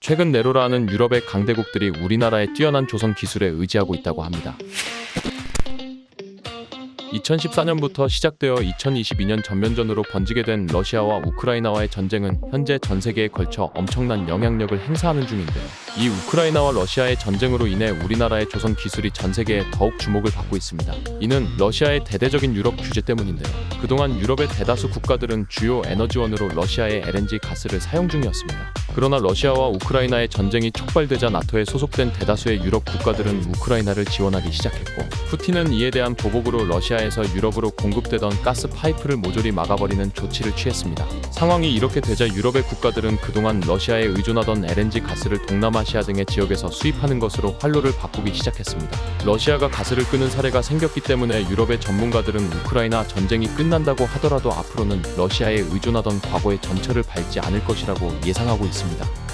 최근 네로라는 유럽의 강대국들이 우리나라의 뛰어난 조선 기술에 의지하고 있다고 합니다. 2014년부터 시작되어 2022년 전면전으로 번지게 된 러시아와 우크라이나와의 전쟁은 현재 전 세계에 걸쳐 엄청난 영향력을 행사하는 중인데요. 이 우크라이나와 러시아의 전쟁으로 인해 우리나라의 조선 기술이 전 세계에 더욱 주목을 받고 있습니다. 이는 러시아의 대대적인 유럽 규제 때문인데요. 그동안 유럽의 대다수 국가들은 주요 에너지원으로 러시아의 LNG 가스를 사용 중이었습니다. 그러나 러시아와 우크라이나의 전쟁이 촉발되자 나토에 소속된 대다수의 유럽 국가들은 우크라이나를 지원하기 시작했고, 푸틴은 이에 대한 보복으로 러시아에서 유럽으로 공급되던 가스 파이프를 모조리 막아버리는 조치를 취했습니다. 상황이 이렇게 되자 유럽의 국가들은 그동안 러시아에 의존하던 LNG 가스를 동남아시아 등의 지역에서 수입하는 것으로 활로를 바꾸기 시작했습니다. 러시아가 가스를 끄는 사례가 생겼기 때문에 유럽의 전문가들은 우크라이나 전쟁이 끝난다고 하더라도 앞으로는 러시아에 의존하던 과거의 전철을 밟지 않을 것이라고 예상하고 있습니다.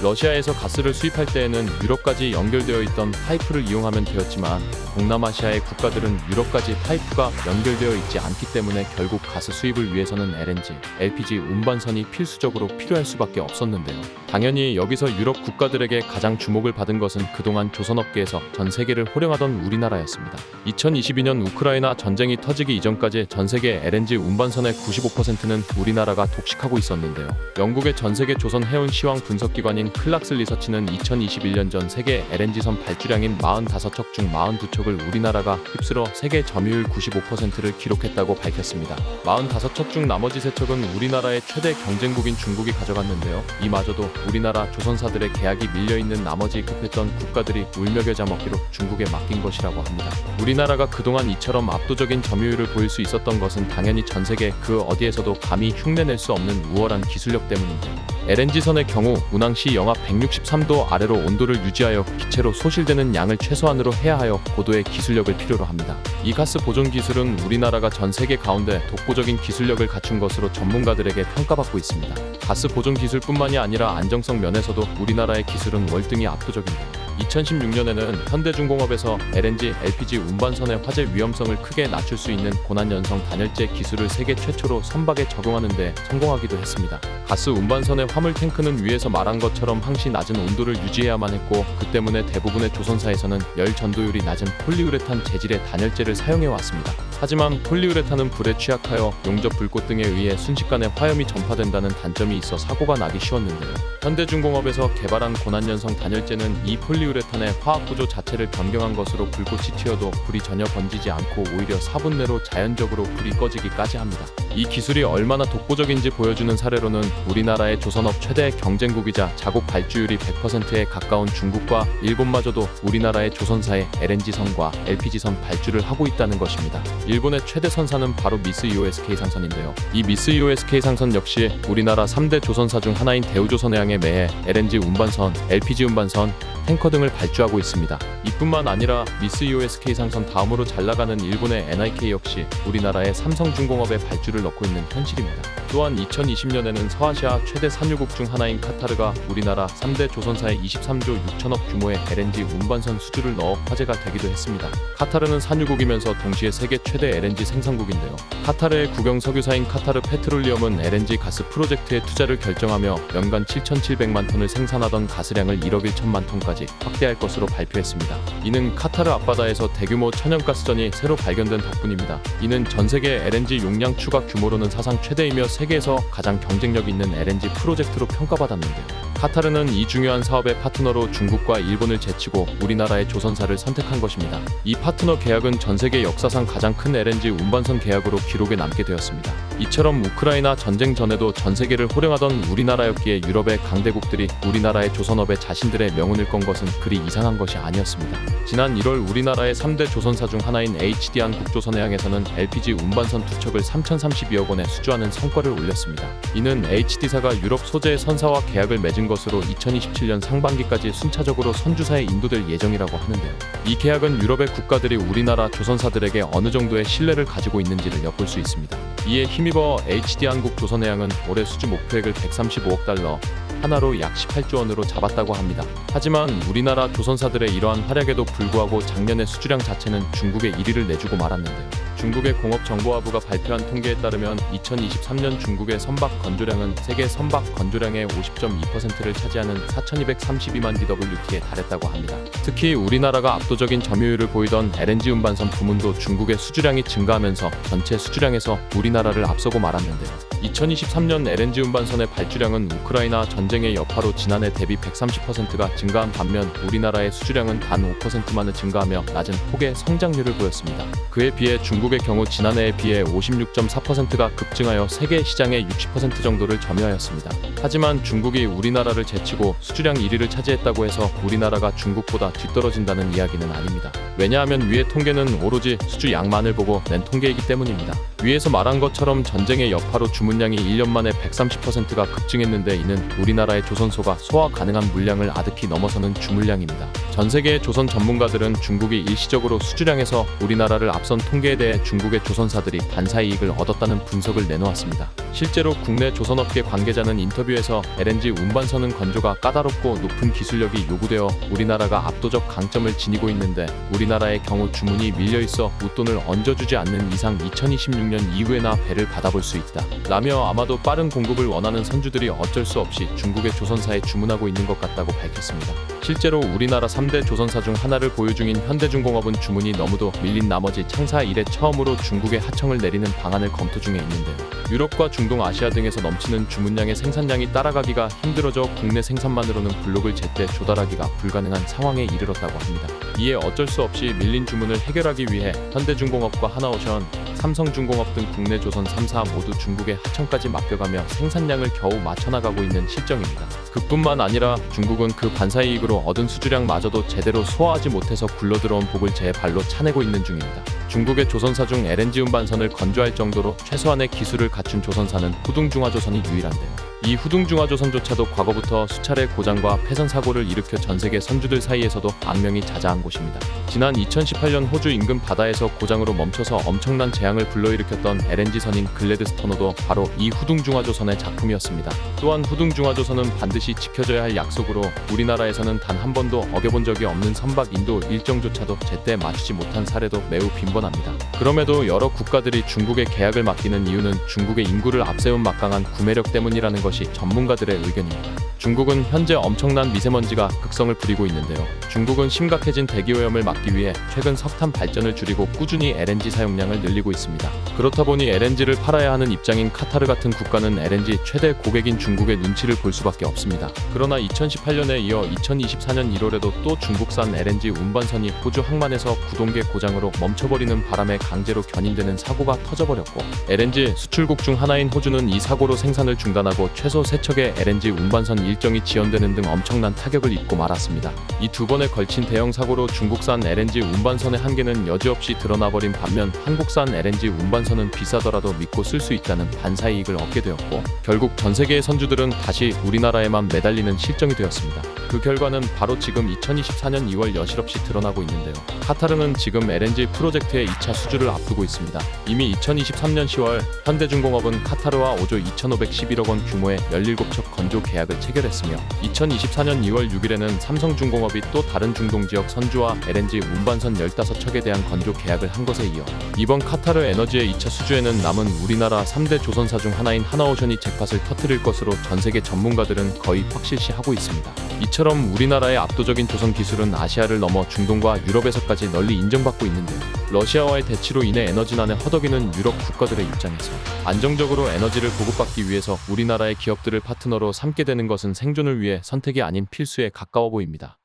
러시아에서 가스를 수입할 때에는 유럽까지 연결되어 있던 파이프를 이용하면 되었지만, 동남아시아의 국가들은 유럽까지 파이프가 연결되어 있지 않기 때문에 결국 가스 수입을 위해서는 LNG, LPG 운반선이 필수적으로 필요할 수밖에 없었는데요. 당연히 여기서 유럽 국가들에게 가장 주목을 받은 것은 그동안 조선업계에서 전 세계를 호령하던 우리나라였습니다. 2022년 우크라이나 전쟁이 터지기 이전까지 전 세계 LNG 운반선의 95%는 우리나라가 독식하고 있었는데요. 영국의 전 세계 조선 해운 시황 분석기관인 클락스 리서치는 2021년 전 세계 LNG선 발주량인 45척 중 42척을 우리나라가 휩쓸어 세계 점유율 95%를 기록했다고 밝혔습니다. 45척 중 나머지 3척은 우리나라의 최대 경쟁국인 중국이 가져갔는데요. 이마저도 우리나라 조선사들의 계약이 밀려있는 나머지 급했던 국가들이 울며겨자 먹기로 중국에 맡긴 것이라고 합니다. 우리나라가 그동안 이처럼 압도적인 점유율을 보일 수 있었던 것은 당연히 전 세계 그 어디에서도 감히 흉내낼 수 없는 우월한 기술력 때문인데요. LNG선의 경우 운항 시 영하 163도 아래로 온도를 유지하여 기체로 소실되는 양을 최소한으로 해야 하여 고도의 기술력을 필요로 합니다. 이 가스 보존 기술은 우리나라가 전 세계 가운데 독보적인 기술력을 갖춘 것으로 전문가들에게 평가받고 있습니다. 가스 보존 기술뿐만이 아니라 안정성 면에서도 우리나라의 기술은 월등히 압도적입니다. 2016년에는 현대중공업에서 LNG, LPG 운반선의 화재 위험성을 크게 낮출 수 있는 고난연성 단열재 기술을 세계 최초로 선박에 적용하는 데 성공하기도 했습니다. 가스 운반선의 화물 탱크는 위에서 말한 것처럼 항시 낮은 온도를 유지해야만 했고, 그 때문에 대부분의 조선사에서는 열 전도율이 낮은 폴리우레탄 재질의 단열재를 사용해왔습니다. 하지만 폴리우레탄은 불에 취약하여 용접 불꽃 등에 의해 순식간에 화염이 전파된다는 단점이 있어 사고가 나기 쉬웠는데요. 현대중공업에서 개발한 고난연성 단열재는 이 폴리우레탄의 화학구조 자체를 변경한 것으로 불꽃이 튀어도 불이 전혀 번지지 않고 오히려 4분 내로 자연적으로 불이 꺼지기까지 합니다. 이 기술이 얼마나 독보적인지 보여주는 사례로는 우리나라의 조선업 최대 경쟁국이자 자국 발주율이 100%에 가까운 중국과 일본마저도 우리나라의 조선사의 LNG선과 LPG선 발주를 하고 있다는 것입니다. 일본의 최대 선사는 바로 미쓰 EOSK 상선인데요. 이 미쓰 EOSK 상선 역시 우리나라 3대 조선사 중 하나인 대우조선해양에 매해 LNG 운반선, LPG 운반선, 탱커 등을 발주하고 있습니다. 이뿐만 아니라 미쓰 EOSK 상선 다음으로 잘나가는 일본의 NIK 역시 우리나라의 삼성중공업에 발주를 넣고 있는 현실입니다. 또한 2020년에는 서아시아 최대 산유국 중 하나인 카타르가 우리나라 3대 조선사의 23조 6천억 규모의 LNG 운반선 수주를 넣어 화제가 되기도 했습니다. 카타르는 산유국이면서 동시에 세계 최대 LNG 생산국인데요. 카타르의 국영 석유사인 카타르 페트롤리엄은 LNG 가스 프로젝트에 투자를 결정하며 연간 7,700만 톤을 생산하던 가스량을 1억 1천만 톤까지 확대할 것으로 발표했습니다. 이는 카타르 앞바다에서 대규모 천연가스전이 새로 발견된 덕분입니다. 이는 전 세계 LNG 용량 추가 규모로는 사상 최대이며 세계에서 가장 경쟁력 있는 LNG 프로젝트로 평가받았는데요. 카타르는 이 중요한 사업의 파트너로 중국과 일본을 제치고 우리나라의 조선사를 선택한 것입니다. 이 파트너 계약은 전 세계 역사상 가장 큰 LNG 운반선 계약으로 기록에 남게 되었습니다. 이처럼 우크라이나 전쟁 전에도 전 세계를 호령하던 우리나라였기에 유럽의 강대국들이 우리나라의 조선업에 자신들의 명운을 건 것은 그리 이상한 것이 아니었습니다. 지난 1월 우리나라의 3대 조선사 중 하나인 HD 한국조선해양에서는 LPG 운반선 2척을 3,032억 원에 수주하는 성과를 올렸습니다. 이는 HD사가 유럽 소재의 선사와 계약을 맺은 것으로 2027년 상반기까지 순차적으로 선주사에 인도될 예정이라고 하는데요. 이 계약은 유럽의 국가들이 우리나라 조선사들에게 어느 정도의 신뢰를 가지고 있는지를 엿볼 수 있습니다. 이에 힘입어 HD 한국조선해양은 올해 수주 목표액을 135억 달러, 하나로 약 18조 원으로 잡았다고 합니다. 하지만 우리나라 조선사들의 이러한 활약에도 불구하고 작년의 수주량 자체는 중국에 1위를 내주고 말았는데요. 중국의 공업정보화부가 발표한 통계에 따르면 2023년 중국의 선박 건조량은 세계 선박 건조량의 50.2%를 차지하는 4,232만 DWT에 달했다고 합니다. 특히 우리나라가 압도적인 점유율을 보이던 LNG 운반선 부문도 중국의 수주량이 증가하면서 전체 수주량에서 우리나라를 앞서고 말았는데요. 2023년 LNG 운반선의 발주량은 우크라이나 전쟁의 여파로 지난해 대비 130%가 증가한 반면 우리나라의 수주량은 단 5%만을 증가하며 낮은 폭의 성장률을 보였습니다. 그에 비해 중국의 경우 지난해에 비해 56.4%가 급증하여 세계 시장의 60% 정도를 점유하였습니다. 하지만 중국이 우리나라를 제치고 수주량 1위를 차지했다고 해서 우리나라가 중국보다 뒤떨어진다는 이야기는 아닙니다. 왜냐하면 위의 통계는 오로지 수주 양만을 보고 낸 통계이기 때문입니다. 위에서 말한 것처럼 전쟁의 여파로 주문량이 1년 만에 130%가 급증했는데 이는 우리나라의 조선소가 소화 가능한 물량을 아득히 넘어서는 주물량입니다. 전 세계의 조선 전문가들은 중국이 일시적으로 수주량에서 우리나라를 앞선 통계에 대해 중국의 조선사들이 반사이익을 얻었다는 분석을 내놓았습니다. 실제로 국내 조선업계 관계자는 인터뷰에서 LNG 운반선은 건조가 까다롭고 높은 기술력이 요구되어 우리나라가 압도적 강점을 지니고 있는데 우리나라의 경우 주문이 밀려있어 웃돈을 얹어주지 않는 이상 2026년 이후에나 배를 받아볼 수 있다 라며 아마도 빠른 공급을 원하는 선주들이 어쩔 수 없이 중국의 조선사에 주문하고 있는 것 같다고 밝혔습니다. 실제로 우리나라 3대 조선사 중 하나를 보유 중인 현대중공업은 주문이 너무도 밀린 나머지 창사 이래 처음으로 중국에 하청을 내리는 방안을 검토 중에 있는데요. 유럽과 중동 아시아 등에서 넘치는 주문량의 생산량이 따라가기가 힘들어져 국내 생산만으로는 블록을 제때 조달하기가 불가능한 상황에 이르렀다고 합니다. 이에 어쩔 수 없이 밀린 주문을 해결하기 위해 현대중공업과 하나오션, 삼성중공업 등 국내 조선 3사 모두 중국의 하청까지 맡겨가며 생산량을 겨우 맞춰나가고 있는 실정입니다. 그뿐만 아니라 중국은 그 반사이익으로 얻은 수주량마저도 제대로 소화하지 못해서 굴러들어온 복을 제 발로 차내고 있는 중입니다. 중국의 조선사 중 LNG 운반선을 건조할 정도로 최소한의 기술을 갖춘 조선사는 후둥중화조선이 유일한데요. 이 후둥중화조선조차도 과거부터 수차례 고장과 폐선 사고를 일으켜 전세계 선주들 사이에서도 악명이 자자한 곳입니다. 지난 2018년 호주 인근 바다에서 고장으로 멈춰서 엄청난 재앙을 불러일으켰던 LNG선인 글래드스토너도 바로 이 후둥중화조선의 작품이었습니다. 또한 후둥중화조선은 반드시 지켜져야 할 약속으로 우리나라에서는 단 한 번도 어겨본 적이 없는 선박 인도 일정조차도 제때 맞추지 못한 사례도 매우 빈번합니다. 그럼에도 여러 국가들이 중국에 계약을 맡기는 이유는 중국의 인구를 앞세운 막강한 구매력 때문이라는 것이 전문가들의 의견입니다. 중국은 현재 엄청난 미세먼지가 극성을 부리고 있는데요. 중국은 심각해진 대기오염을 막기 위해 최근 석탄 발전을 줄이고 꾸준히 LNG 사용량을 늘리고 있습니다. 그렇다 보니 LNG를 팔아야 하는 입장인 카타르 같은 국가는 LNG 최대 고객인 중국의 눈치를 볼 수밖에 없습니다. 그러나 2018년에 이어 2024년 1월에도 또 중국산 LNG 운반선이 호주 항만에서 구동계 고장으로 멈춰버리는 바람에 강제로 견인되는 사고가 터져버렸고 LNG 수출국 중 하나인 호주는 이 사고로 생산을 중단하고 최소 3척의 LNG 운반선 일정이 지연되는 등 엄청난 타격을 입고 말았습니다. 이 두 번에 걸친 대형 사고로 중국산 LNG 운반선의 한계는 여지없이 드러나버린 반면 한국산 LNG 운반선은 비싸더라도 믿고 쓸 수 있다는 반사이익을 얻게 되었고 결국 전 세계의 선주들은 다시 우리나라에만 매달리는 실정이 되었습니다. 그 결과는 바로 지금 2024년 2월 여실없이 드러나고 있는데요. 카타르는 지금 LNG 프로젝트의 2차 수주를 앞두고 있습니다. 이미 2023년 10월 현대중공업은 카타르와 5조 2,511억 원 규모의 17척 건조 계약을 체결했으며 2024년 2월 6일에는 삼성중공업이 또 다른 중동 지역 선주와 LNG 운반선 15척에 대한 건조 계약을 한 것에 이어 이번 카타르 에너지의 2차 수주에는 남은 우리나라 3대 조선사 중 하나인 하나오션이 잭팟을 터뜨릴 것으로 전세계 전문가들은 거의 확실시하고 있습니다. 이처럼 우리나라의 압도적인 조선 기술은 아시아를 넘어 중동과 유럽에서까지 널리 인정받고 있는데요. 러시아와의 대치로 인해 에너지난에 허덕이는 유럽 국가들의 입장에서 안정적으로 에너지를 보급받기 위해서 우리나라의 기업들을 파트너로 삼게 되는 것은 생존을 위해 선택이 아닌 필수에 가까워 보입니다.